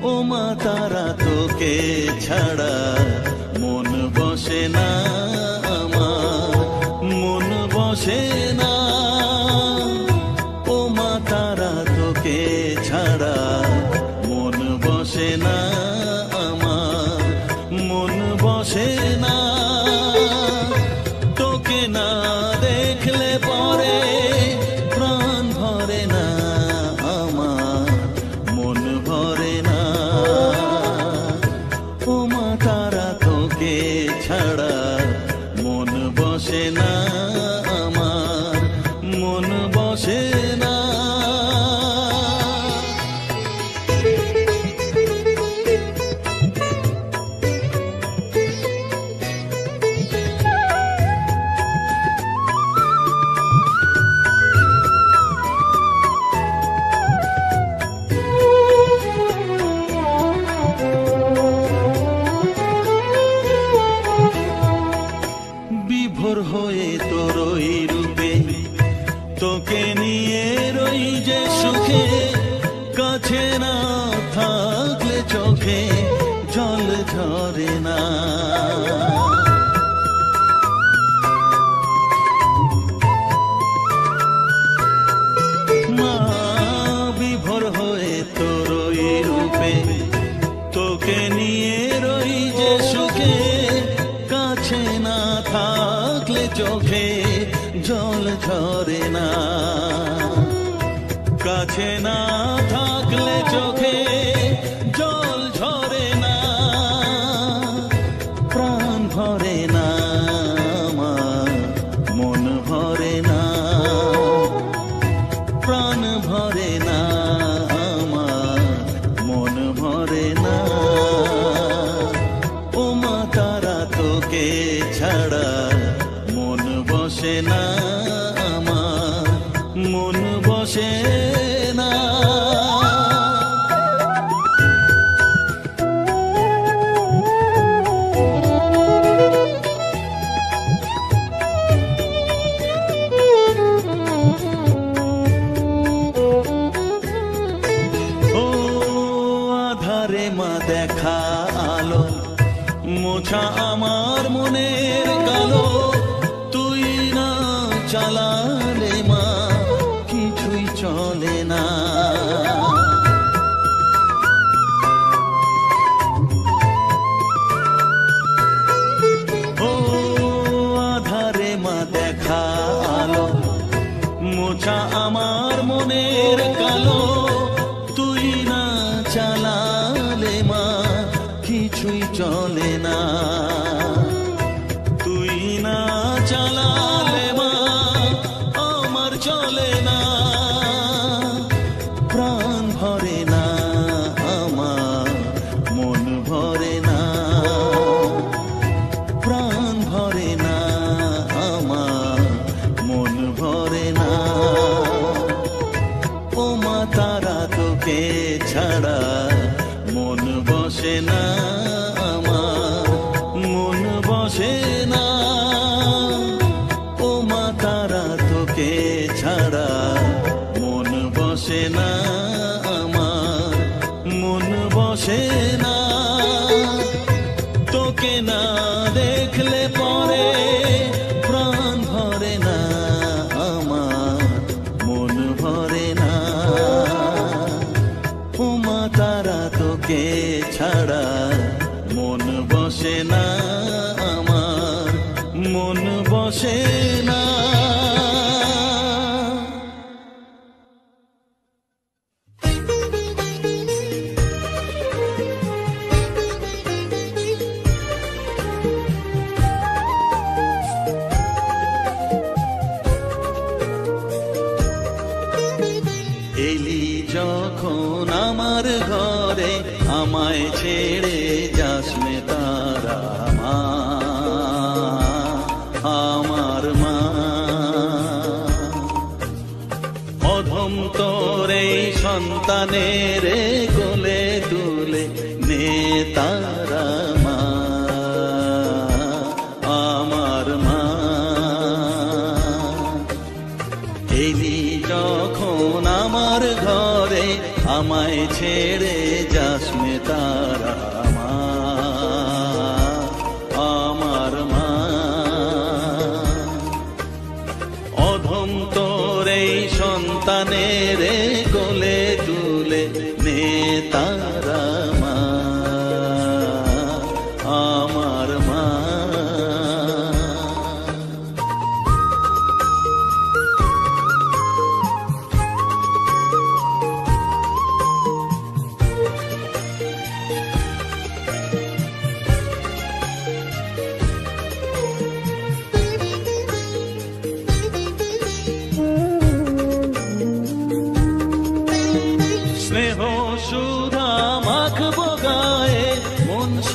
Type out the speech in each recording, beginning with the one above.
ও মা তারা তোকে ছাড়া মন বসে না আমার, মন বসে না। ও মা তারা তোকে ছাড়া মন বসে না আমার, মন বসে না। তোকে না দেখলে পরে প্রাণ ভরে না আমার, মন ভরে না। ও মা তারা তোকে ছাড়া মন বসে না আমার, মন বসে না। বিভোর হয়ে তোরই রূপে তোকে নিয়ে রই যে সুখে, কাছে না থাকলে চোখে জল ঝরে না। মা বিভোর হয়ে তোরই রূপে তোকে নিয়ে রই যে সুখে, কাছে না থাকলে চোখে জল ঝরে না। কাছে না থাকলে চোখে জল ঝরে না, প্রাণ ভরে না আমার, মন ভরে না, প্রাণ ভরে না আমার, মন ভরে না। ও মা তারা তোকে ছাড়া মন বসে না আমার, মন বসে না। ও আধারে মা দেখা আলো, মোছা আমার মনের কালো। তুই না চালালে মা কিছুই চলে না। ও আধারে মা দেখা আলো, মোছা আমার মনের কালো। তুই না চালালে মা কিছুই চলে না। তুই না চালালে মা আমার চলে না, প্রাণ ভরে না আমার, মন ভরে না, প্রাণ ভরে না আমার, মন ভরে না। ও মা তারা তোকে ছাড়া মন বসে না আমার, মন বসে না। ও মা তারা তোকে ছাড়া মন বসে না আমার, মন বসে না। তোকে না দেখলে পরে প্রাণ ভরে না আমার, মন ভরে না। ও মা তারা তোকে ছাড়া মন বসে না আমার, মন বসে না। এলি যখন আমার ঘরে, আমায় ছেড়ে যাস নে তারা মা, আমার মা। অধম তোর এই সন্তানের কোলে তুলে নে তারা মা, আমার মা। এলি যখন আমার ঘরে, আমায় ছেড়ে যাস নে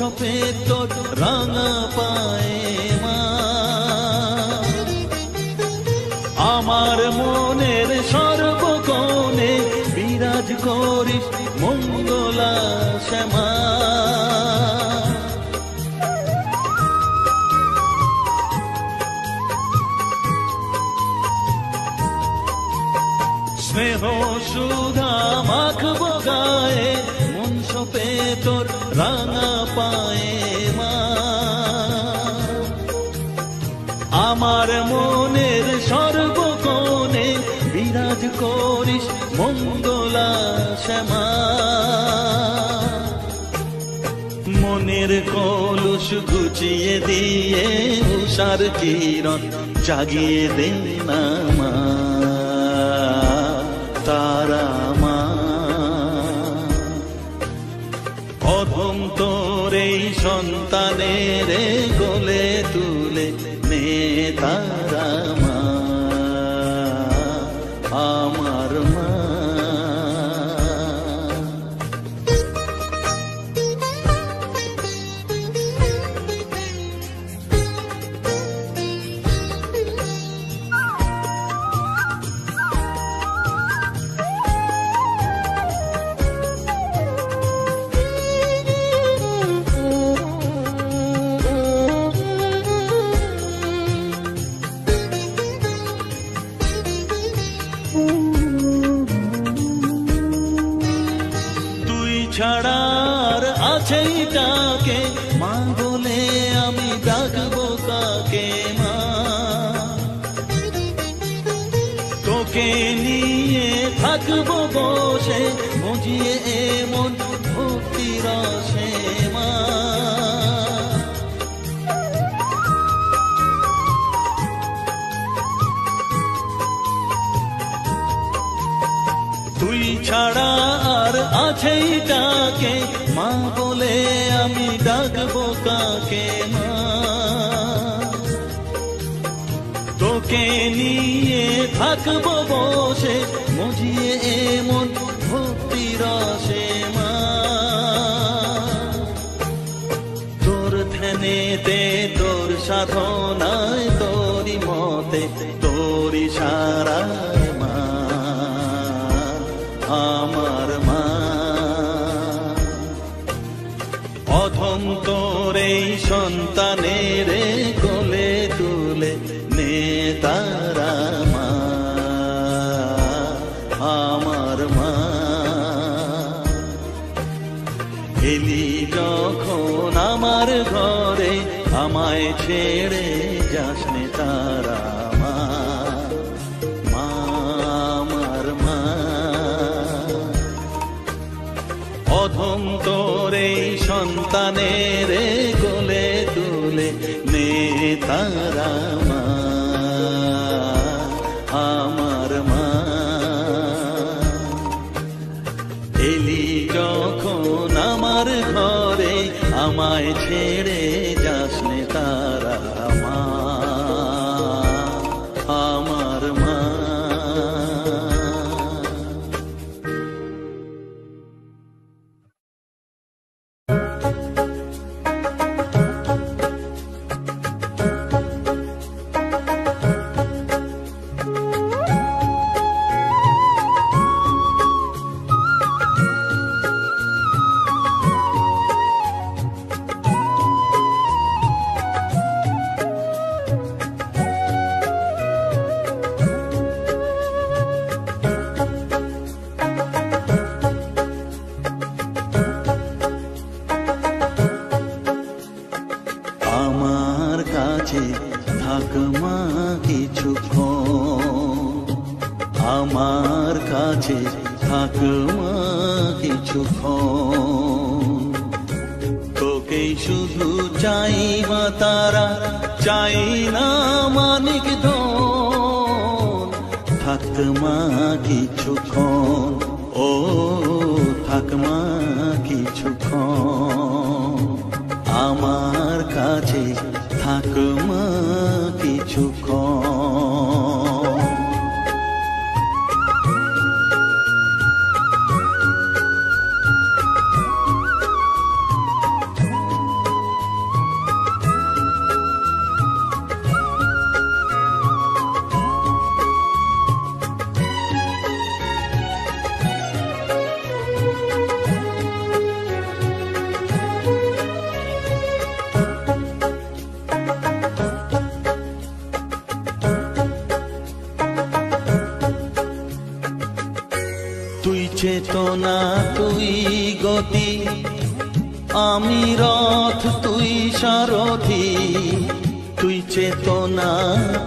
সফেদ তোর রাঙা পায়ে মা। আমার মনের সর্বকোণে বিরাজ করিস মঙ্গলা শ্যামা। স্নেহ সুধা মাখবো গায়ে মন সপে তোর রাঙা পায়ে মা। আমার মনের সর্বকোণে বিরাজ করিস মঙ্গলা শ্যামা। মনের কলুষ ঘুচিয়ে দিয়ে উষার কিরণ জাগিয়ে দে না মা তারা মা। অধম তোর এই সন্তানের কোলে তুলে নে তারা মা আমার মা। ছাড়ার আছেই তাকে মা বলে আমি ডাকবো কাকে মা। তোকে নিয়ে থাকবো বসে মজিয়ে এমন ভক্তি রসে মা। তুই ছাড়া আর আছেই তাকে মা বলে আমি ডাকবো কাকে মা। তোকে নিয়ে থাকবো বসে মজিয়ে এমন ভক্তি রসে মা। তোর ধ্যানেতে তোর সাধনায় তোরি মতে তোরি সারায় মা আমার মা। অধম তোর এই সন্তানের কোলে তুলে নে তারা মা আমার মা। এলি যখন আমার ঘরে আমায় ছেড়ে যাস নে তারা মা আমার মা। অধম তোর এই সন্তানের কোলে তুলে নে তারা মা আমার মা। এলি যখন আমার ঘরে আমায় ছেড়ে যাস নে তারা মা আমার মা। আমার কাছে থাক মা কিছুক্ষণ, আমার কাছে থাক মা কিছুক্ষণ। তোকেই শুধু চাই মা তারা, চাই না মানিক ধন। থাক মা কিছুক্ষণ, ও থাক মা কিছুক্ষণ। আমার কাছে থাক মা কিছুক্ষণ। তুই গতি, আমি রথ তুই সারথি, তুই চেতনা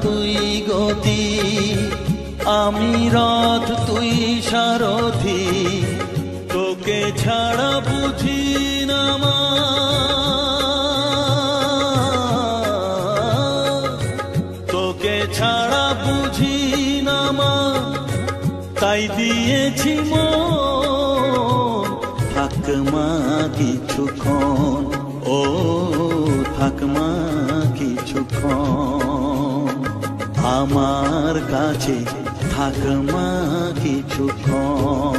তুই গতি, আমি রথ তুই সারথি, তোকে ছাড়া বুঝি না মা, তোকে ছাড়া বুঝি না মা, তাই দিয়েছি মন, থাক মা কিছুক্ষণ, ও থাক মা কিছুক্ষণ, আমার কাছে থাক মা কিছুক্ষণ।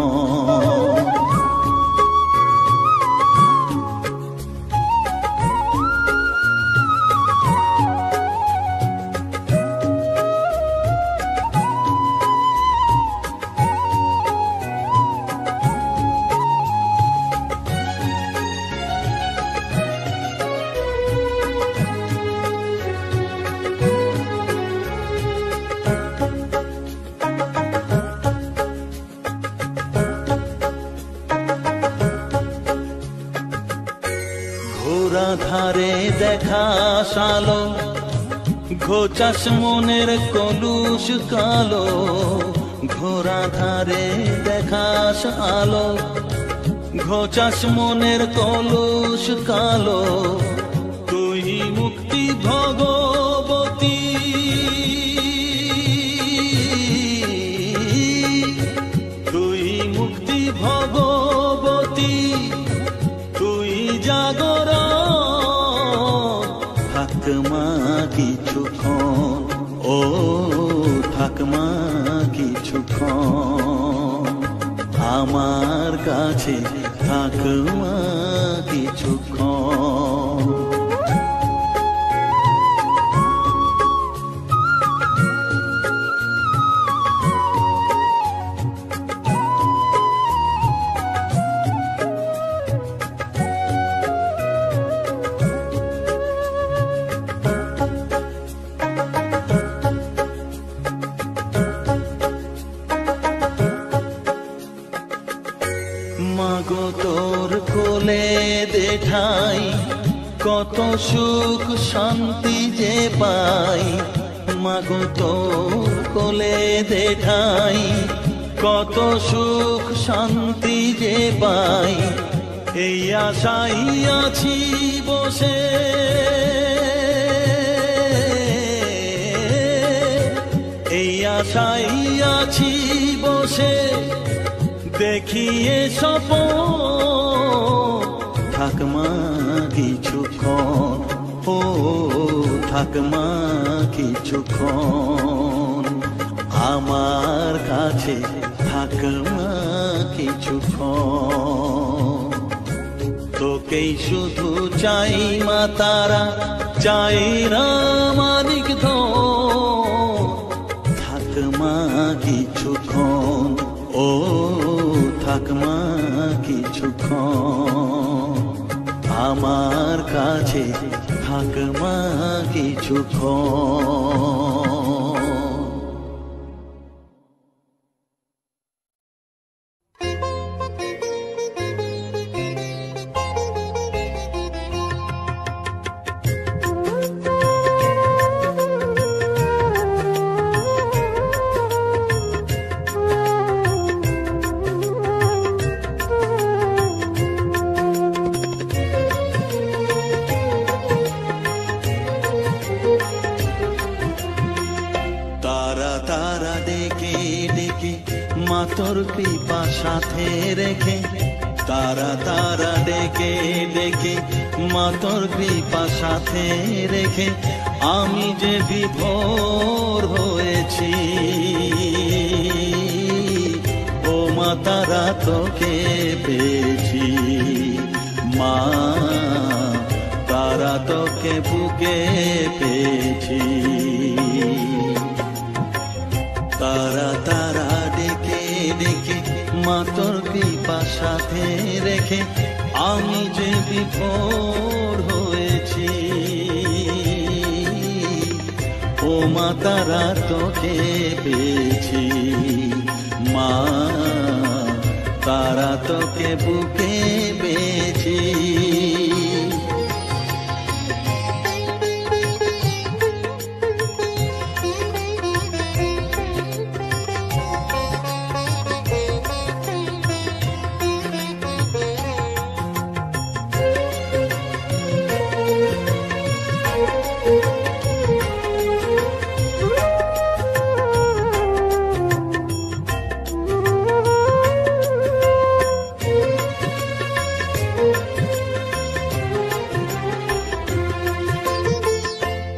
ধারে দেখা সালো, ঘোচাস মনের কলুষ কালো, ঘোরা ধারে দেখাস আলো, ঘোচাস মনের কলুষ কালো, তুই মুক্তি ভগবতী, তুই মুক্তি ভগবতী, তুই জাগর, থাক মা কিছুক্ষণ, ও থাক মা কিছুক্ষণ, আমার কাছে থাক মা কিছুক্ষণ। মাগো তোর কোলে দেখাই, কত সুখ শান্তি যে পাই, মাগো তোর কোলে দেখাই, কত সুখ শান্তি যে পাই, এই আশাই আছি বসে, এই আশাই আছি বসে, দেখিয়ে স্বপন, থাক মা কিছুক্ষণ, ও থাক মা কিছুক্ষণ, আমার কাছে থাক মা কিছুক্ষণ, তোকেই শুধু চাই মা তারা, চাই না মানিক ধন, থাক মা কিছুক্ষণ, ও থাক মা কিছুক্ষণ, আমার কাছে থাক মা কিছুক্ষণ। তোর কৃপা সাথে রেখে, তারা তারা ডেকে ডেকে, মা তোর কৃপা সাথে রেখে, আমি যে বিভোর হয়েছি, ও মা তারা তোকে পেয়েছি, মা তারা তোকে বুকে পেয়েছি, তারা তারা ডেকে ডেকে, মা তোর কৃপা সাথে রেখে, আমি যে বিভোর হয়েছি, ও মা তারা তোকে পেয়েছি, মা তারা তোকে বুকে পেয়েছি।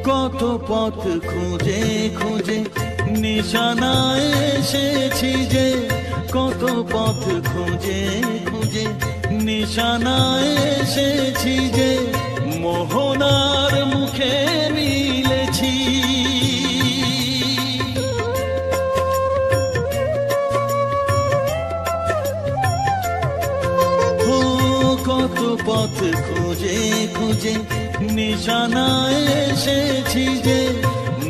কত পথ খুঁজে খুঁজে নিশানায় এসেছি যে, কত পথ খুঁজে খুঁজে নিশানায় এসেছি যে, মোহনার মুখে মিলেছি। কত পথ খুঁজে খুঁজে নিশানায় এসেছি যে,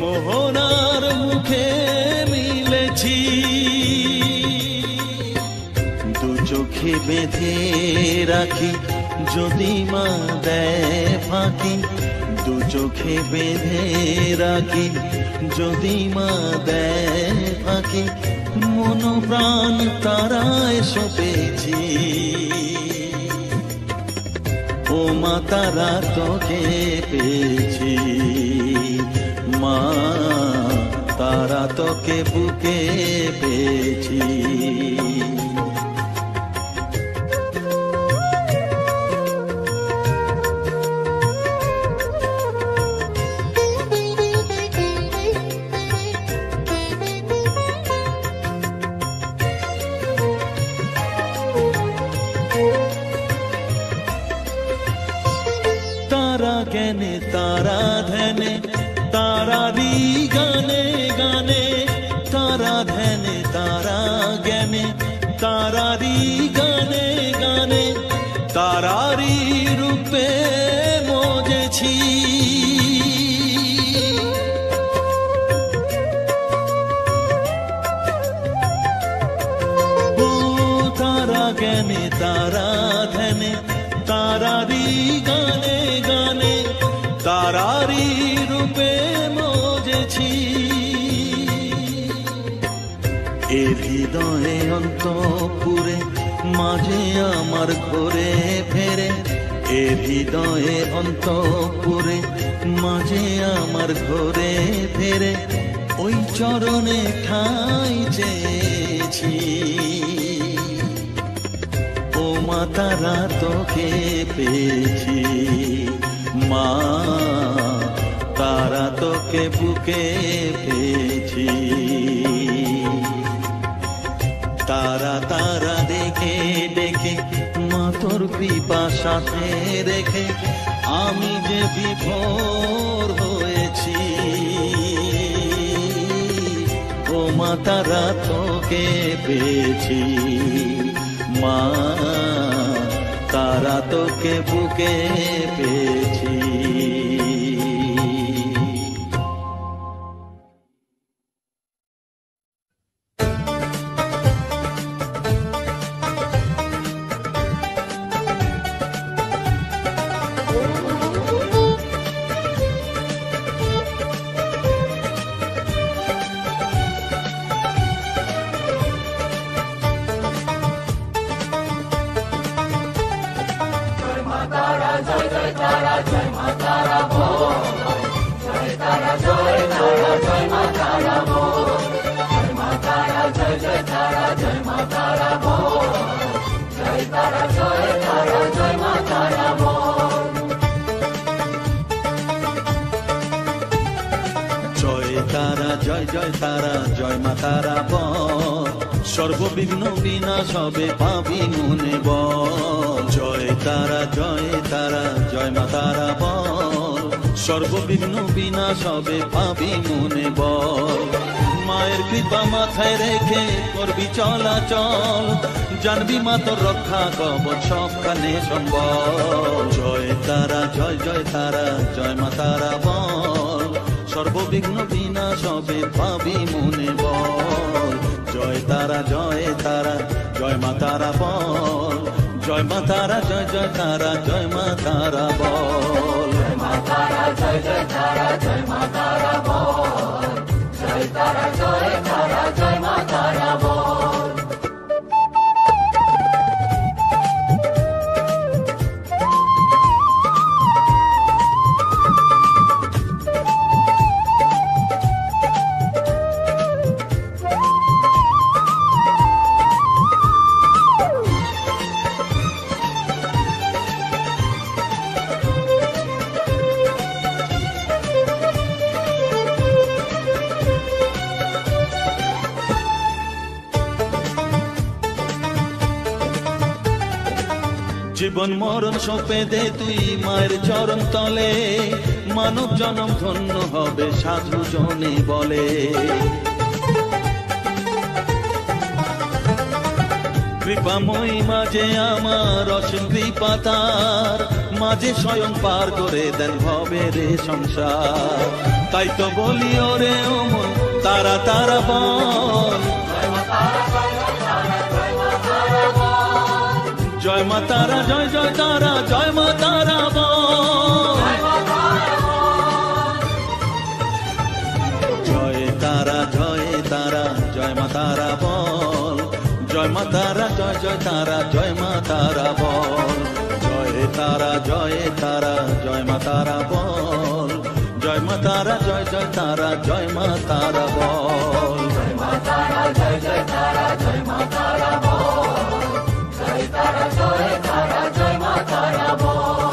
মোহনার মুখে মিলেছি। দু চোখে বেঁধে রাখি যদি মা দেয় ফাঁকি, দু চোখে বেঁধে রাখি যদি মা দেয় ফাঁকি, মন প্রাণ তারায় সপেছি। ও মা তারা তোকে পেয়েছি, মা তারা তোকে বুকে পেয়েছি। তারা জ্ঞানে তারা ধ্যানে তারারি গানে গানে, তারা ধ্যানে তারা জ্ঞানে তারারি গানে গানে, তারারি রূপে মজেছি। ও তারা জ্ঞানে তারা ধ্যানে তারারি গানে গানে, তারারি রূপে মজেছি। এর হৃদয়ে অন্তপুরে মাঝে আমার ঘরে ফেরে, এর হৃদয়ে অন্তপুরে মাঝে আমার ঘরে ফেরে, ওই চরণে ঠাঁই চেয়েছি। ও মা তারা তোকে পেয়েছি, মা তারা তোকে বুকে পেয়েছি। তারা তারা দেখে দেখে মা তোর কৃপা সাথে রেখে আমি যে বিভোর হয়েছি। ও মা তারা তোকে পেয়েছি, মা তারা তোকে বুকে পেয়েছি। জয় জয় তারা জয় মা তারা বল, সর্ববিঘ্ন বিনাশ হবে পাবি মনে বল। জয় তারা জয় মা তারা বল, সর্ববিঘ্ন বিনাশ হবে পাবি মনে বল। মায়ের কৃপা মাথায় রেখে করবি চলাচল, জানবি মা তোর রক্ষা কবচ সবখানে সম্বল। জয় তারা জয় তারা জয় মা তারা বল, সর্ববিঘ্ন বিনাশ হবে পাবি মনে বল। জয় তারা জয় তারা জয় মা তারা বল, জয় মা তারা জয় জয় তারা জয় মা তারা বল। জয় মা তারা জয় জয় তারা জয় মা তারা বল, জয় তারা জয় তারা জয় মা তারা বল। জীবন মরণ সঁপে দে তুই মায়ের চরণ তলে, মানব জনম ধন্য হবে সাধু জনে বলে। কৃপাময়ী মাঝে আমার অসীম কৃপা তার, মাঝে স্বয়ং পার করে দেন ভবের সংসার। তাই তো বলি ওরে ও মন তারা তারা বল, জয় মা তারা জয় জয় তারা জয় মা তারা বল। জয় তারা জয় তারা জয় মা তারা বল, জয় মা তারা জয় জয় তারা জয় মা তারা বল। জয় তারা জয় তারা জয় মা তারা বল, জয় মা তারা জয় জয় তারা জয় মা তারা বল। জয় মা তারা জয় জয় তারা জয় মা তারা বল, জয় তারা জয় তারা জয় মা তারা বল।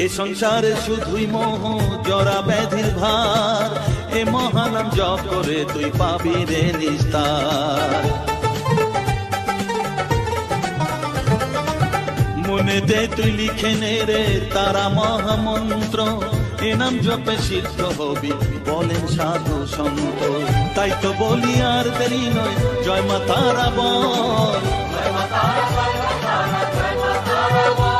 এ সংসারে শুধুই মোহ জরা ব্যাধির ভার, এ মহানাম জপ করে তুই পাবি রে নিস্তার। মনে দে তুই লিখে নে রে তারা মহামন্ত্র, এ নাম জপে সিদ্ধ হবি বলেন সাধু সন্ত। তাই তো বলি আর দেরি নয় জয় মা তারা বল, জয় মা তারা জয় মা তারা বল,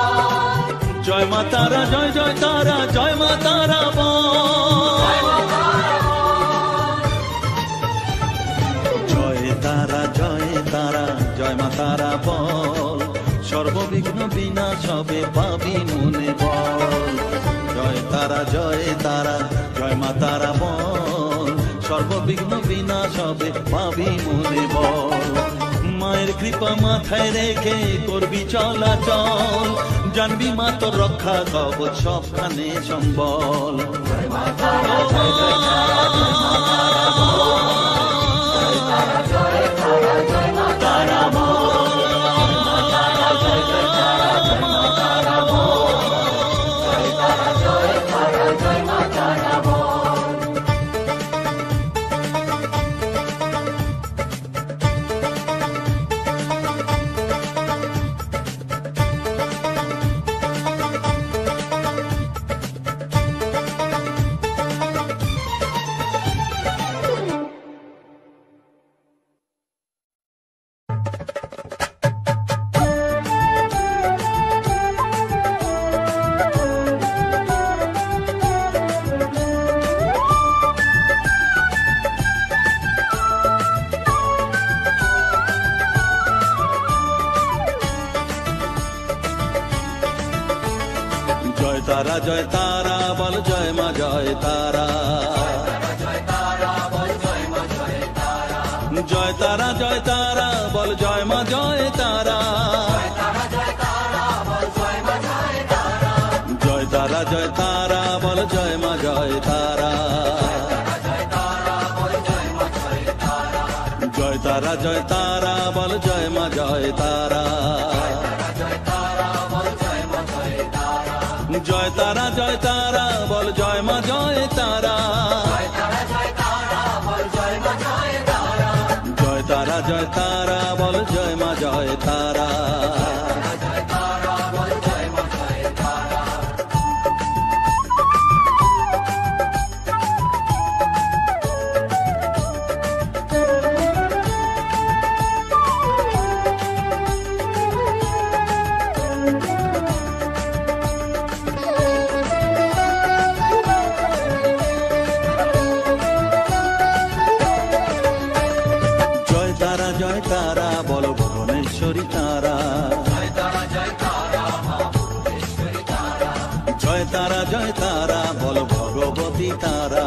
জয় মা তারা জয় জয় তারা জয় মা তারা বল। জয় তারা জয় তারা জয় মা তারা বল, সর্ববিঘ্ন বিনাশ হবে পাবি মনে বল। জয় তারা জয় তারা জয় মা তারা বল, সর্ববিঘ্ন বিনাশ হবে পাবি মনে বল। মায়ের কৃপা মাথায় রেখে করবি চলাচল, জানবি মা তোর রক্ষা কবচ সবখানে সম্বল। জয় মা তারা জয় জয় তারা জয় মা তারা বল, জয় তারা জয় তারা জয় মা তারা বল। জয় মা তারা জয় জয় তারা জয় মা তারা বল, জয় তারা জয় তারা জয় মা তারা বল। জয় তারা জয় তারা বল জয় মা জয় তারা, জয় তারা বল জয় মা জয় তারা, জয় তারা জয় তারা বল জয় মা জয় তারা, জয় তারা জয় তারা বল জয় মা জয় তারা, জয় তারা জয় তারা বল জয় মা জয় তারা, জয় তারা জয় তারা। জয় তারা বলো ভুবনেশ্বরী তারা। জয় তারা বলো ভগবতী তারা।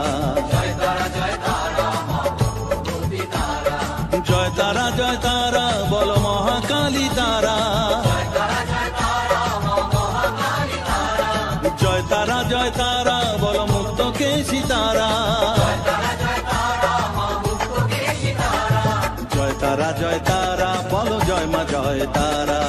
জয় তারা বলো মহাকালী তারা। জয় তারা বলো মুক্তকেশী তারা। জয় তারা বলো জয় মা জয় তারা।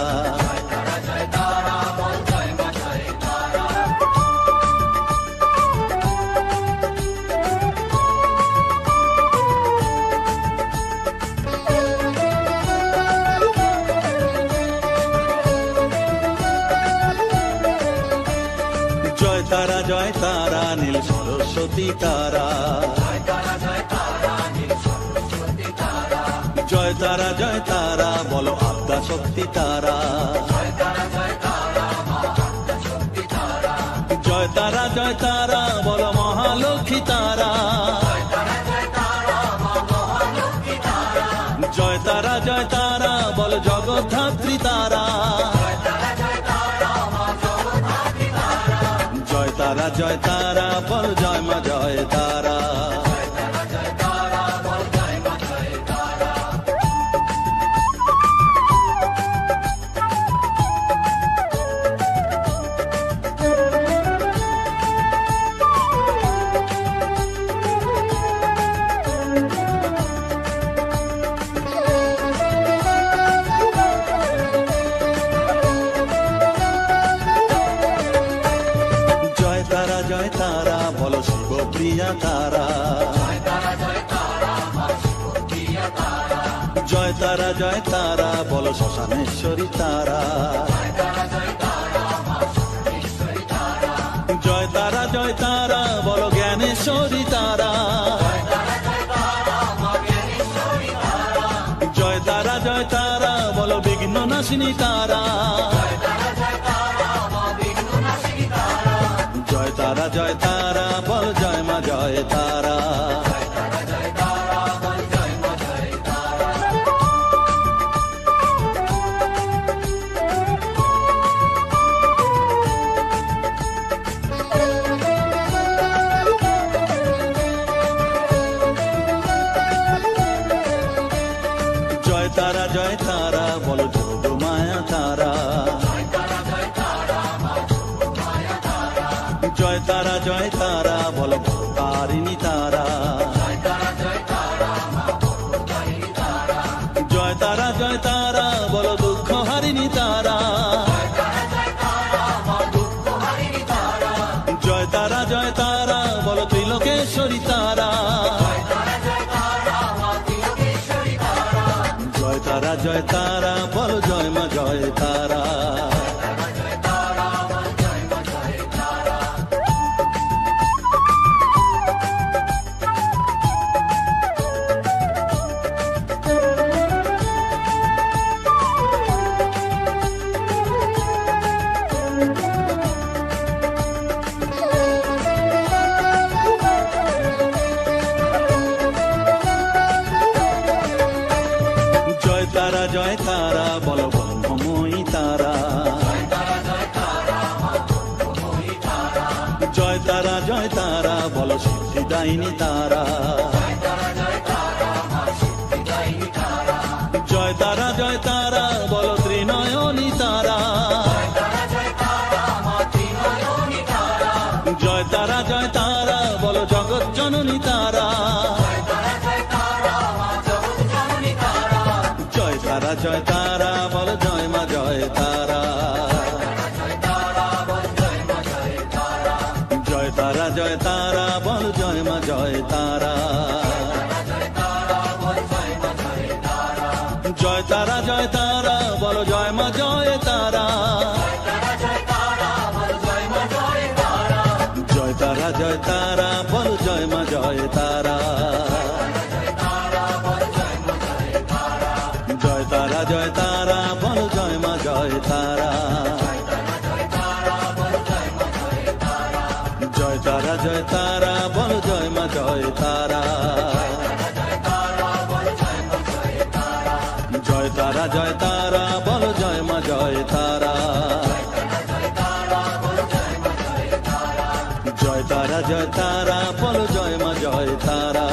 জয় তারা নীল সরস্বতী তারা। জয় তারা বলো আদ্যা শক্তি তারা। জয় তারা বলো মহালক্ষ্মী তারা। জয় তারা বলো জগদ্ধাত্রী তারা। জয় তারা বল জয় মা জয় তারা। জয় তারা বলো শিবপ্রিয়া তারা। জয় তারা বলো শ্মশানেশ্বরী তারা। জয় তারা বলো জ্ঞানেশ্বরী তারা। জয় তারা বলো বিঘ্ন নাশিনী তারা। জয় তারা বল জয় মা জয় তারা। জয় তারা বলো যোগ মায়া তারা। জয় তারা বলো তারিণী তারা। জয় তারা বলো দুঃখ হারিণী তারা। জয় তারা বলো ত্রিলোকেশ্বরী তারা। জয় তারা বলো জয় মা জয় তারা। জয় তারা বলো ব্রহ্মময়ী তারা। জয় তারা বলো সিদ্ধিদায়িনী তারা। জয় তারা বলো ত্রিনয়নী তারা। জয় তারা বলো জগৎ জননী তারা। জয় তারা বলো জয় মা জয় তারা। জয় তারা বলো জয় মা জয় তারা। জয় তারা জয় তারা বলো জয় মা জয় তারা, জয় তারা জয় তারা বলো জয় মা জয় তারা, জয় তারা জয় তারা বলো জয় মা জয় তারা, জয় তারা জয় তারা বলো জয় মা জয় তারা, জয় তারা জয় তারা বলো জয় মা জয় তারা, জয় তারা জয় তারা বলো জয় মা জয় তারা।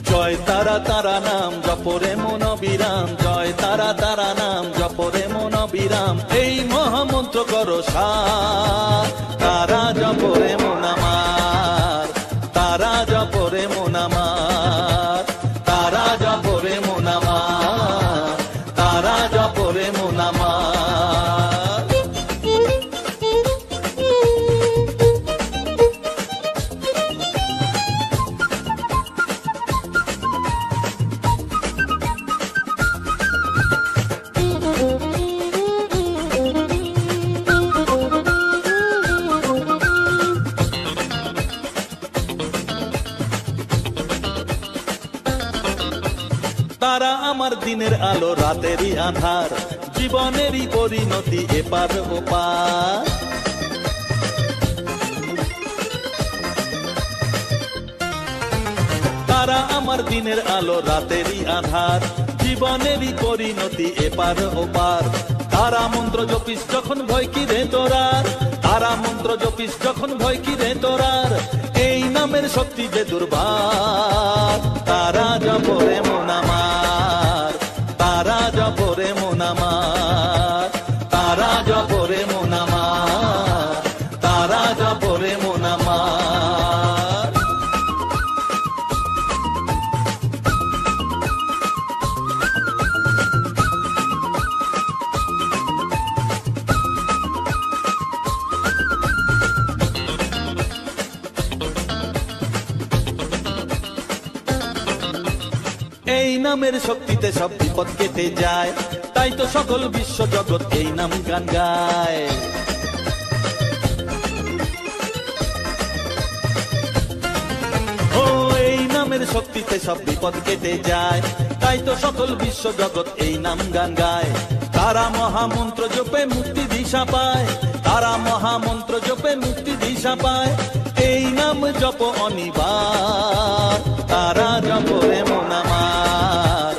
জয় তারা তারা নাম জপরে মন বিরাম, জয় তারা তারা নাম জপরে মন বিরাম, এই মহামন্ত্র করো সার, তারা জপরে মন আমার, তারা জপরে মন আমার, তারা জপরে মন আমার, তারা জপরে মন আমার। তারা আমার দিনের আলো রাতেরই আধার, জীবনেরই পরিণতি এপার ওপার, তারা আমার দিনের আলো রাতেরই আধার, জীবনেরই পরিণতি এপার ওপার, তারা মন্ত্র জপিস যখন ভয় কি রে তোরার, তারা মন্ত্র জপিস যখন ভয় কি রে তোরার, এই নামের শক্তি যে দুর্বার, তারা জপরে মন আমার, তারা জপরে মন আমার, তারা জপরে মন আমার, তারা জপরে মন আমার। এই নামের শক্তিতে সব বিপদ কেটে যায়, তাই তো সকল বিশ্ব জগৎ এই নাম গান গায়, ও এই নামের শক্তিতে সব বিপদ কেটে যায়, তাই তো সকল বিশ্ব জগৎ এই নাম গান গায়, তারা মহামন্ত্র জপে মুক্তি দিশা পায়, তারা মহামন্ত্র জপে মুক্তি দিশা পায়, এই নাম জপ অনিবার, তারা জপরে মন আমার,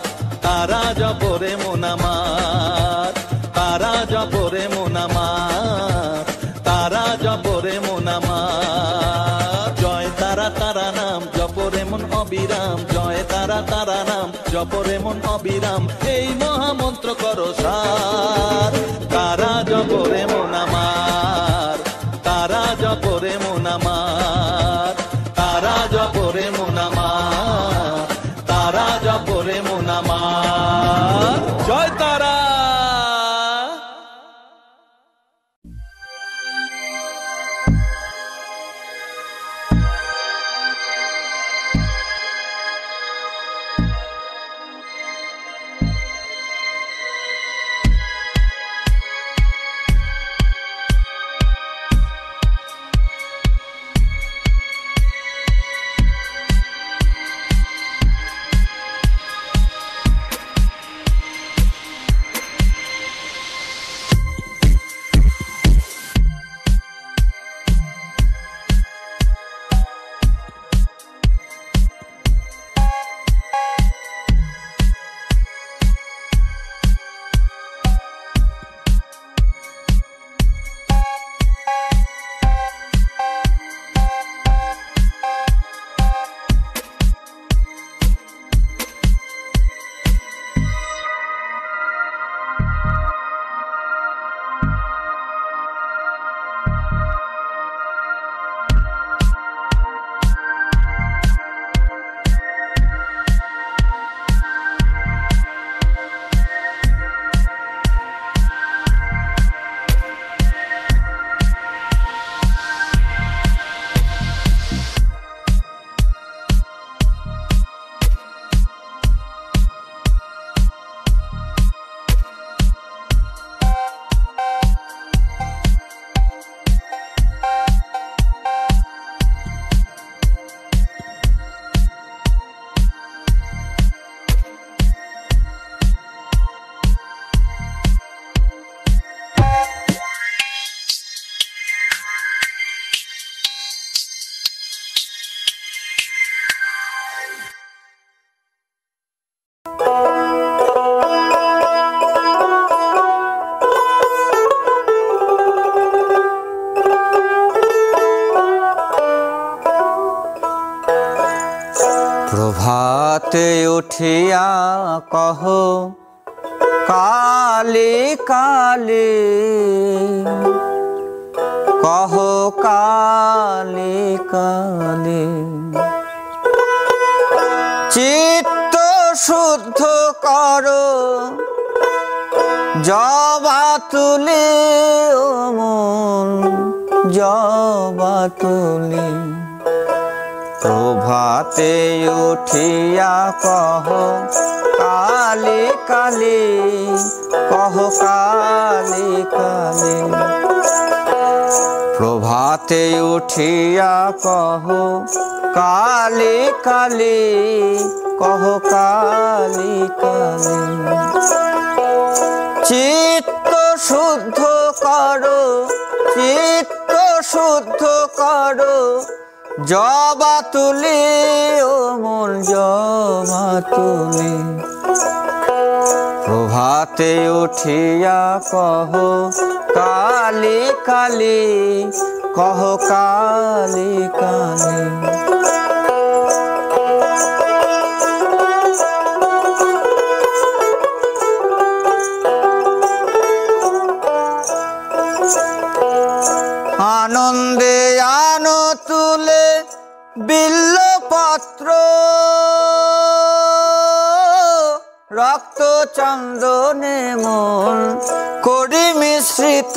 তারা জপরে মন আমার, তারা জপরে মন আমার, তারা জপরে মন আমার। জয় তারা তারা নাম জপরে মন অবিরাম, জয় তারা তারা নাম জপরে মন অবিরাম, এই মহামন্ত্র করো সার, তারা জপরে মন আমার, তারা জপরে মন আমার, তারা জপরে মন আমার, তারা জপরে মন আমার। জয় তারা। প্রভাতে উঠিয়া কহ কালী কালী, কহ কালী কালী। চিত্ত শুদ্ধ করো জবা তুলি, ও মন জবা তুলি। প্রভাতে উঠিয়া কহ কালী কালী, কহ কালী কালী। প্রভাতে উঠিয়া কহ কালী কালী, কহ কালী কালী। চিত্ত শুদ্ধ করো, চিত্ত শুদ্ধ করো জবা তুলি, ও মন জবা তুলি। প্রভাতে উঠিয়া কহ কালী কালী, কহ কালী কালী। আনন্দে আনো তুলে বিল্লপত্র, রক্ত চন্দনে মন করি মিশ্রিত।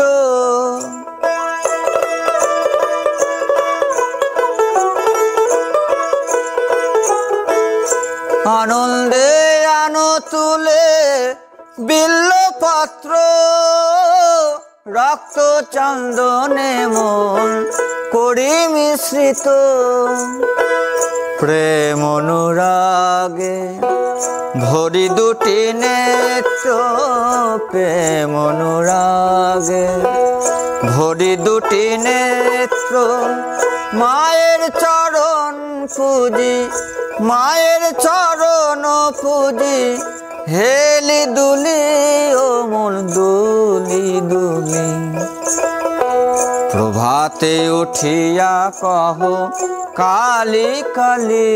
আনন্দে আনো তুলে বিল্লপত্র, রক্ত চন্দনে মন করি মিশ্রিত। প্রেম অনুরাগে ভরি দুটি নেত্র, প্রেম অনুরাগে ভরি দুটি নেত্র। মায়ের চরণ পুজি, মায়ের চরণ পুজি, হেলি দুলি, ও মন দুলি দুলি। প্রভাতে উঠিয়া কহ কালী কালী,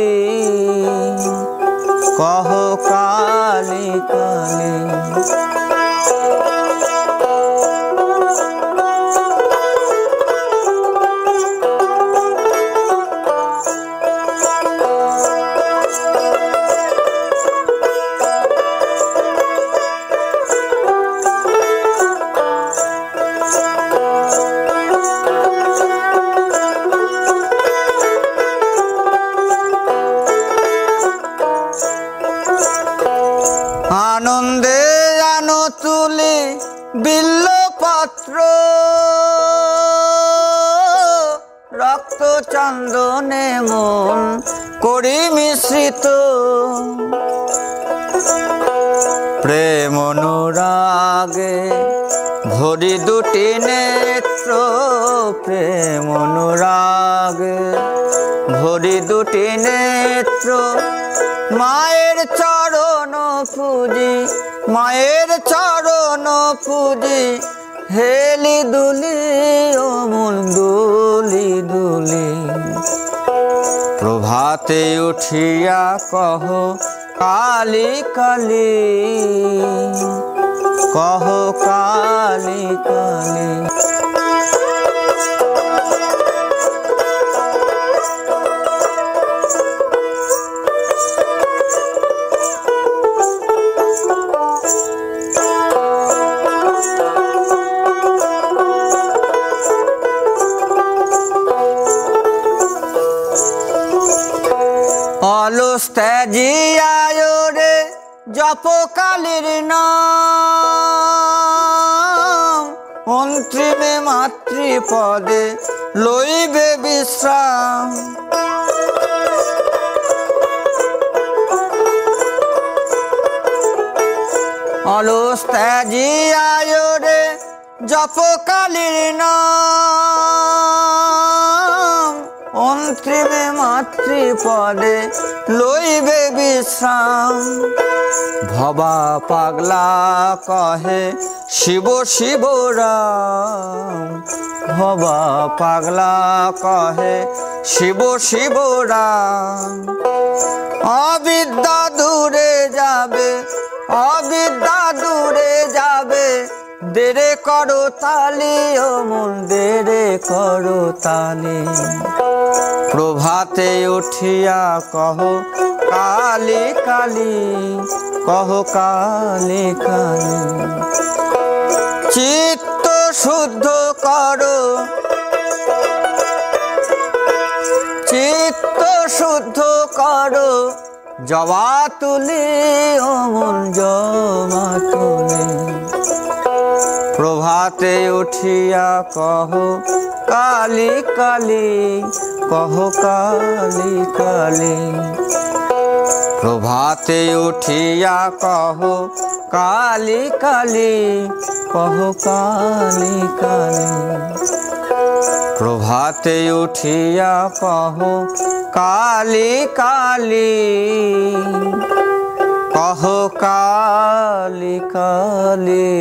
কহ কালী কালী। আনন্দে আনো তুলি বিল্লপত্র, রক্ত চন্দনে মন করি মিশ্রিত। প্রেম অনুরাগে ভরি দুটি নেত্র, প্রেম অনুরাগে ভরি দুটি নেত্র। মায়ের চরণ পুজি, মায়ের চরণ পুজি, হেলি দুলি, ও মন দুলি দুলি। প্রভাতে উঠিয়া কহ কালী কালী, কহ কালী কালী। অলস ত্যাজিয়ায় রে জপ কালীর নাম, অন্তিমে মাতৃপদে লইবে বিশ্রাম। অলস ত্যাজিয়ায় রে জপ কালীর নাম, অন্তিমে মাতৃপদে লইবে বিশ্রাম। ভবা পাগলা কহে শিব শিব রাম, ভবা পাগলা কহে শিব শিব রাম। অবিদ্যা দূরে যাবে, অবিদ্যা দূরে যাবে, দেরে করো তালি ও মন, দেরে করো তালি। প্রভাতে উঠিয়া কহ কালি কালি, কহ কালি কালি। চিত্ত শুদ্ধ করো, চিত্ত শুদ্ধ করো, জবা তুলি ও মন, জবা তুলি। প্রভাতে উঠিয়া কহ কালি কালি, কহ কালি কালি। প্রভাতে উঠিয়া কহ কালি কালি, কহ কালি কালি। প্রভাতে উঠিয়া কহ কালি কালি, কহ কালি কালি।